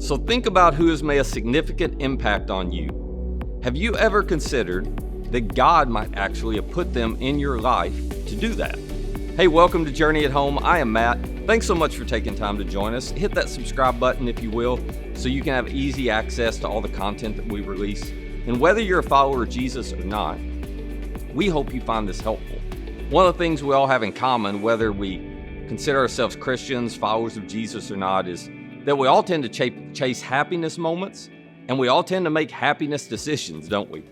So think about who has made a significant impact on you. Have you ever considered that God might actually have put them in your life to do that? Hey, welcome to Journey at Home. I am Matt. Thanks so much for taking time to join us. Hit that subscribe button if you will, so you can have easy access to all the content that we release. And whether you're a follower of Jesus or not, we hope you find this helpful. One of the things we all have in common, whether we consider ourselves Christians, followers of Jesus or not, is that we all tend to chase happiness moments, and we all tend to make happiness decisions, don't we?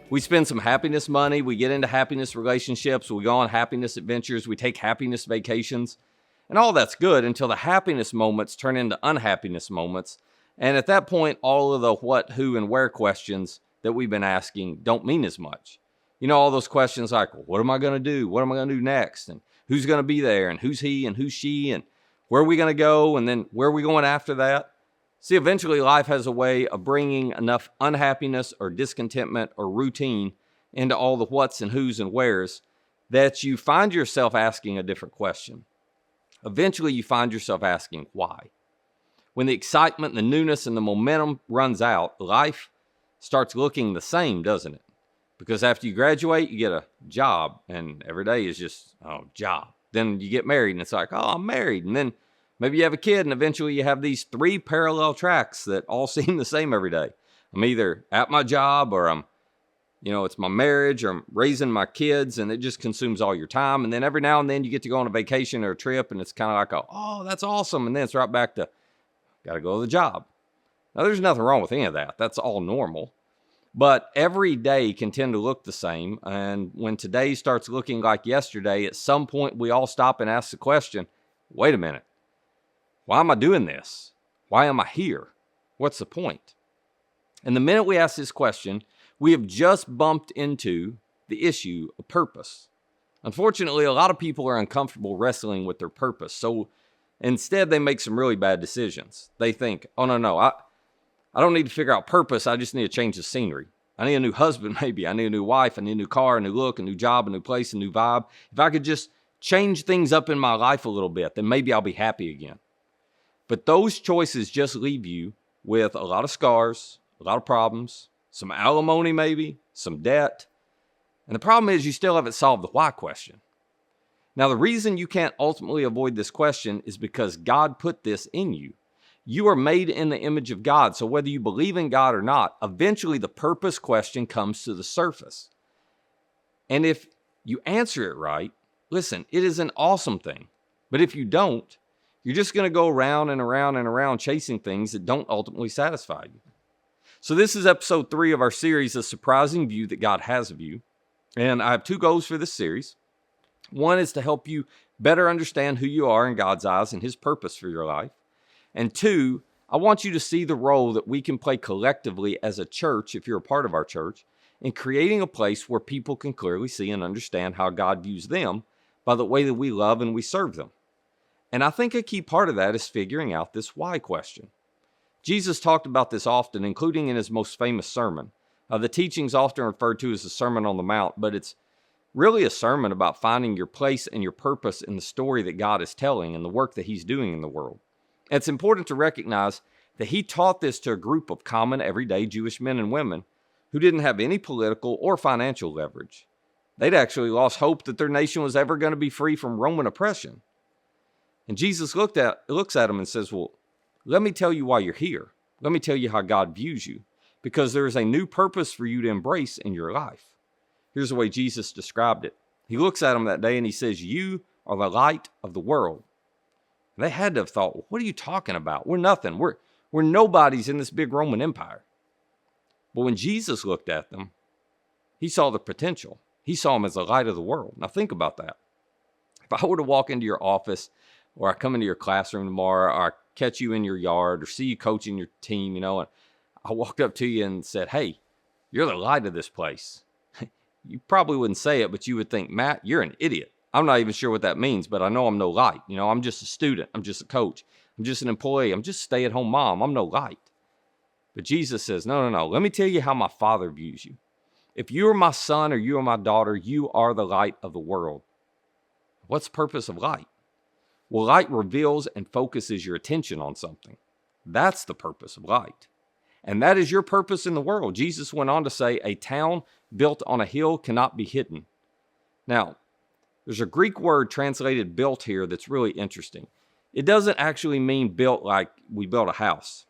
We spend some happiness money, we get into happiness relationships, we go on happiness adventures, we take happiness vacations, and all that's good until the happiness moments turn into unhappiness moments. And at that point, all of the what, who, and where questions that we've been asking don't mean as much. You know, all those questions like, well, what am I going to do? What am I going to do next? And who's going to be there? And who's he? And who's she? And where are we going to go? And then where are we going after that? See, eventually life has a way of bringing enough unhappiness or discontentment or routine into all the what's and who's and where's that you find yourself asking a different question. Eventually you find yourself asking why. When the excitement, the newness, and the momentum runs out, life starts looking the same, doesn't it? Because after you graduate, you get a job, and every day is just, job. Then you get married, and it's like, I'm married. And then maybe you have a kid, and eventually you have these three parallel tracks that all seem the same every day. I'm either at my job, or it's my marriage, or I'm raising my kids, and it just consumes all your time. And then every now and then you get to go on a vacation or a trip, and it's kind of like, that's awesome. And then it's right back to, got to go to the job. Now, there's nothing wrong with any of that. That's all normal. But every day can tend to look the same. And when today starts looking like yesterday, at some point we all stop and ask the question, wait a minute, why am I doing this? Why am I here? What's the point? And the minute we ask this question, we have just bumped into the issue of purpose. Unfortunately, a lot of people are uncomfortable wrestling with their purpose. So instead, they make some really bad decisions. They think, no, I don't need to figure out purpose. I just need to change the scenery. I need a new husband, maybe. I need a new wife. I need a new car, a new look, a new job, a new place, a new vibe. If I could just change things up in my life a little bit, then maybe I'll be happy again. But those choices just leave you with a lot of scars, a lot of problems, some alimony maybe, some debt. And the problem is you still haven't solved the why question. Now, the reason you can't ultimately avoid this question is because God put this in you. You are made in the image of God. So whether you believe in God or not, eventually the purpose question comes to the surface. And if you answer it right, listen, it is an awesome thing. But if you don't, you're just going to go around and around and around chasing things that don't ultimately satisfy you. So this is episode 3 of our series, A Surprising View That God Has of You. And I have 2 goals for this series. One is to help you better understand who you are in God's eyes and his purpose for your life. And 2, I want you to see the role that we can play collectively as a church, if you're a part of our church, in creating a place where people can clearly see and understand how God views them by the way that we love and we serve them. And I think a key part of that is figuring out this why question. Jesus talked about this often, including in his most famous sermon. The teaching's often referred to as the Sermon on the Mount, but it's really a sermon about finding your place and your purpose in the story that God is telling and the work that he's doing in the world. And it's important to recognize that he taught this to a group of common, everyday Jewish men and women who didn't have any political or financial leverage. They'd actually lost hope that their nation was ever going to be free from Roman oppression. And Jesus looks at them and says, well, let me tell you why you're here. Let me tell you how God views you, because there is a new purpose for you to embrace in your life. Here's the way Jesus described it. He looks at them that day and he says, you are the light of the world. They had to have thought, well, what are you talking about? We're nothing. We're nobodies in this big Roman Empire. But when Jesus looked at them, he saw the potential. He saw them as the light of the world. Now think about that. If I were to walk into your office, or I come into your classroom tomorrow, or I catch you in your yard, or see you coaching your team, and I walked up to you and said, hey, you're the light of this place. You probably wouldn't say it, but you would think, Matt, you're an idiot. I'm not even sure what that means, but I know I'm no light. I'm just a student. I'm just a coach. I'm just an employee. I'm just a stay-at-home mom. I'm no light. But Jesus says, no. Let me tell you how my Father views you. If you are my son or you are my daughter, you are the light of the world. What's the purpose of light? Well, light reveals and focuses your attention on something. That's the purpose of light. And that is your purpose in the world. Jesus went on to say, a town built on a hill cannot be hidden. Now, there's a Greek word translated built here that's really interesting. It doesn't actually mean built like we built a house.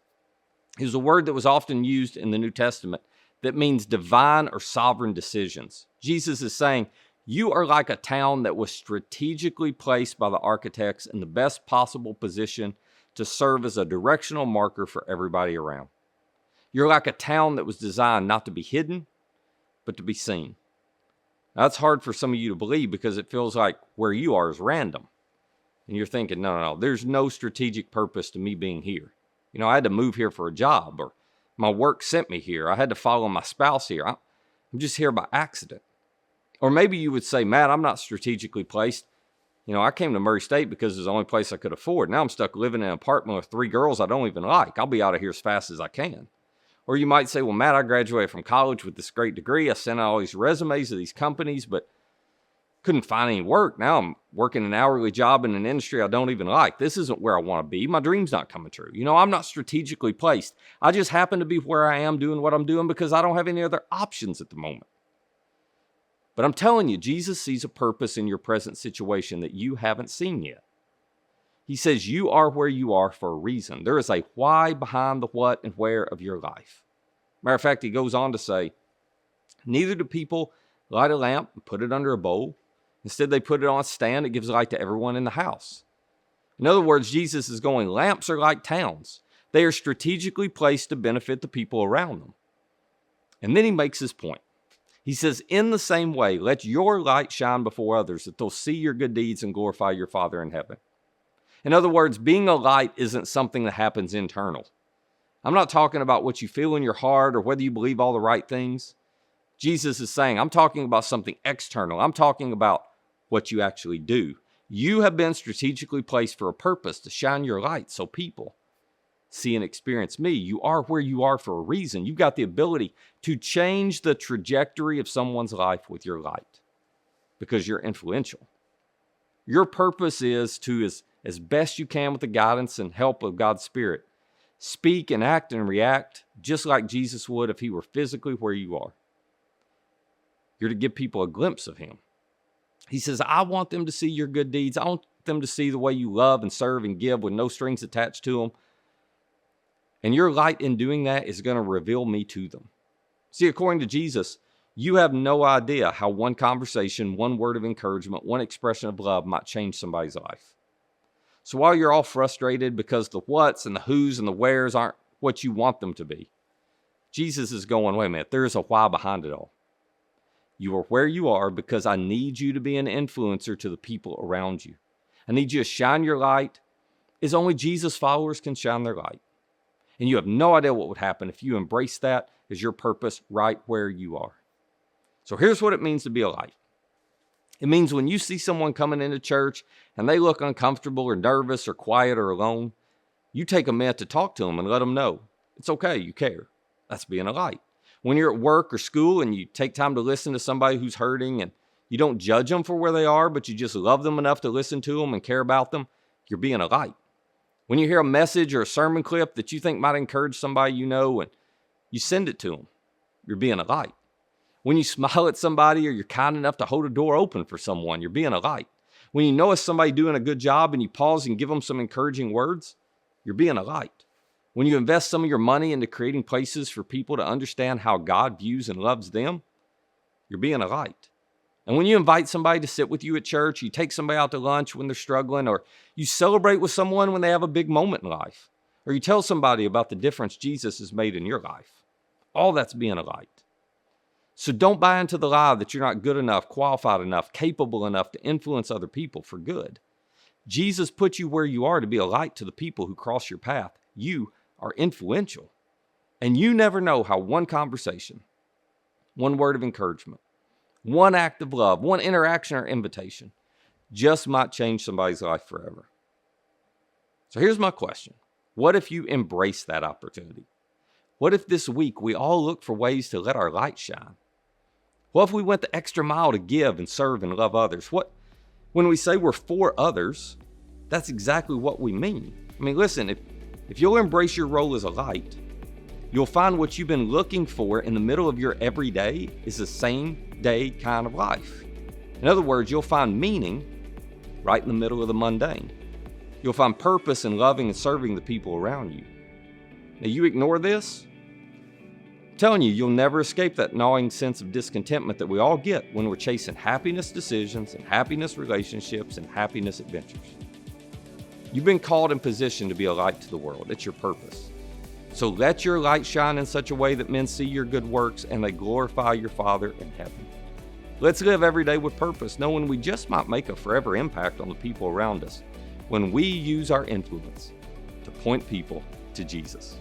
It's a word that was often used in the New Testament that means divine or sovereign decisions. Jesus is saying, you are like a town that was strategically placed by the architects in the best possible position to serve as a directional marker for everybody around. You're like a town that was designed not to be hidden, but to be seen. Now, that's hard for some of you to believe because it feels like where you are is random. And you're thinking, no, there's no strategic purpose to me being here. I had to move here for a job, or my work sent me here. I had to follow my spouse here. I'm just here by accident. Or maybe you would say, Matt, I'm not strategically placed. I came to Murray State because it's the only place I could afford. Now I'm stuck living in an apartment with 3 girls I don't even like. I'll be out of here as fast as I can. Or you might say, well, Matt, I graduated from college with this great degree. I sent out all these resumes to these companies, but couldn't find any work. Now I'm working an hourly job in an industry I don't even like. This isn't where I want to be. My dream's not coming true. I'm not strategically placed. I just happen to be where I am doing what I'm doing because I don't have any other options at the moment. But I'm telling you, Jesus sees a purpose in your present situation that you haven't seen yet. He says you are where you are for a reason. There is a why behind the what and where of your life. Matter of fact, he goes on to say, neither do people light a lamp and put it under a bowl. Instead, they put it on a stand that gives light to everyone in the house. In other words, Jesus is going, lamps are like towns. They are strategically placed to benefit the people around them. And then he makes his point. He says, in the same way, let your light shine before others, that they'll see your good deeds and glorify your Father in heaven. In other words, being a light isn't something that happens internal. I'm not talking about what you feel in your heart or whether you believe all the right things. Jesus is saying, I'm talking about something external. I'm talking about what you actually do. You have been strategically placed for a purpose to shine your light so people see and experience me. You are where you are for a reason. You've got the ability to change the trajectory of someone's life with your light because you're influential. Your purpose is to, as best you can with the guidance and help of God's Spirit, speak and act and react just like Jesus would if he were physically where you are. You're to give people a glimpse of him. He says, I want them to see your good deeds. I want them to see the way you love and serve and give with no strings attached to them. And your light in doing that is going to reveal me to them. See, according to Jesus, you have no idea how one conversation, one word of encouragement, one expression of love might change somebody's life. So while you're all frustrated because the whats and the whos and the wheres aren't what you want them to be, Jesus is going, wait a minute, there's a why behind it all. You are where you are because I need you to be an influencer to the people around you. I need you to shine your light as only Jesus followers can shine their light. And you have no idea what would happen if you embrace that as your purpose right where you are. So here's what it means to be a light. It means when you see someone coming into church and they look uncomfortable or nervous or quiet or alone, you take a minute to talk to them and let them know it's okay, you care. That's being a light. When you're at work or school and you take time to listen to somebody who's hurting and you don't judge them for where they are, but you just love them enough to listen to them and care about them, you're being a light. When you hear a message or a sermon clip that you think might encourage somebody you know and you send it to them, you're being a light. When you smile at somebody or you're kind enough to hold a door open for someone, you're being a light. When you notice somebody doing a good job and you pause and give them some encouraging words, you're being a light. When you invest some of your money into creating places for people to understand how God views and loves them, you're being a light. And when you invite somebody to sit with you at church, you take somebody out to lunch when they're struggling, or you celebrate with someone when they have a big moment in life, or you tell somebody about the difference Jesus has made in your life, all that's being a light. So don't buy into the lie that you're not good enough, qualified enough, capable enough to influence other people for good. Jesus put you where you are to be a light to the people who cross your path. You are influential. And you never know how one conversation, one word of encouragement, one act of love, one interaction or invitation just might change somebody's life forever. So here's my question. What if you embrace that opportunity? What if this week we all look for ways to let our light shine? What if we went the extra mile to give and serve and love others? When we say we're for others, that's exactly what we mean. I mean, listen, If you'll embrace your role as a light, you'll find what you've been looking for in the middle of your everyday is the same day kind of life. In other words, you'll find meaning right in the middle of the mundane. You'll find purpose in loving and serving the people around you. Now, you ignore this, I'm telling you, you'll never escape that gnawing sense of discontentment that we all get when we're chasing happiness decisions and happiness relationships and happiness adventures. You've been called and positioned to be a light to the world. It's your purpose. So let your light shine in such a way that men see your good works and they glorify your Father in heaven. Let's live every day with purpose, knowing we just might make a forever impact on the people around us when we use our influence to point people to Jesus.